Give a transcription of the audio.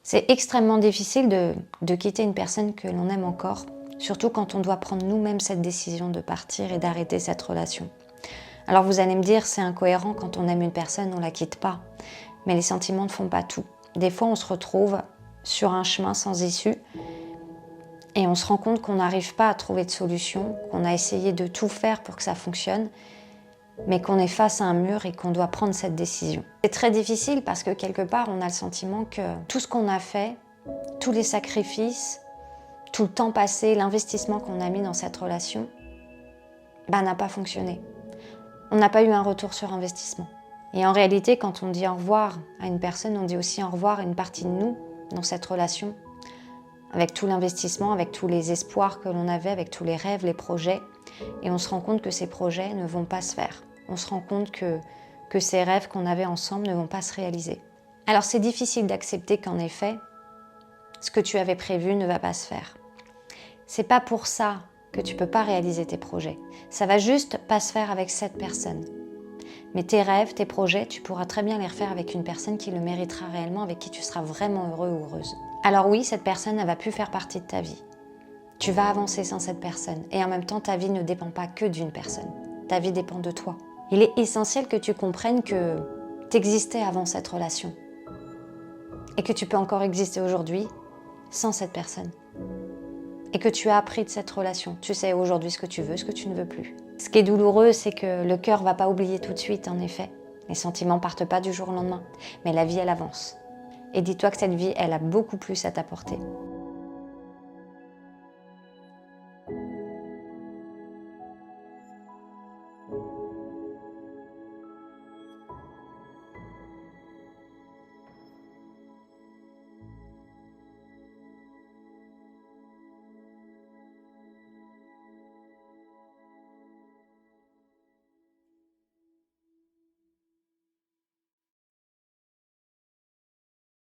C'est extrêmement difficile de quitter une personne que l'on aime encore, surtout quand on doit prendre nous-mêmes cette décision de partir et d'arrêter cette relation. Alors vous allez me dire, c'est incohérent, quand on aime une personne, on ne la quitte pas. Mais les sentiments ne font pas tout. Des fois, on se retrouve sur un chemin sans issue et on se rend compte qu'on n'arrive pas à trouver de solution, qu'on a essayé de tout faire pour que ça fonctionne, mais qu'on est face à un mur et qu'on doit prendre cette décision. C'est très difficile parce que quelque part, on a le sentiment que tout ce qu'on a fait, tous les sacrifices, tout le temps passé, l'investissement qu'on a mis dans cette relation, n'a pas fonctionné. On n'a pas eu un retour sur investissement. Et en réalité, quand on dit au revoir à une personne, on dit aussi au revoir à une partie de nous dans cette relation, avec tout l'investissement, avec tous les espoirs que l'on avait, avec tous les rêves, les projets. Et on se rend compte que ces projets ne vont pas se faire. On se rend compte que ces rêves qu'on avait ensemble ne vont pas se réaliser. Alors c'est difficile d'accepter qu'en effet, ce que tu avais prévu ne va pas se faire. C'est pas pour ça que tu peux pas réaliser tes projets. Ça va juste pas se faire avec cette personne. Mais tes rêves, tes projets, tu pourras très bien les refaire avec une personne qui le méritera réellement, avec qui tu seras vraiment heureux ou heureuse. Alors oui, cette personne, elle va plus faire partie de ta vie. Tu vas avancer sans cette personne. Et en même temps, ta vie ne dépend pas que d'une personne. Ta vie dépend de toi. Il est essentiel que tu comprennes que tu existais avant cette relation. Et que tu peux encore exister aujourd'hui sans cette personne. Et que tu as appris de cette relation. Tu sais aujourd'hui ce que tu veux, ce que tu ne veux plus. Ce qui est douloureux, c'est que le cœur ne va pas oublier tout de suite, en effet. Les sentiments partent pas du jour au lendemain. Mais la vie, elle avance. Et dis-toi que cette vie, elle a beaucoup plus à t'apporter.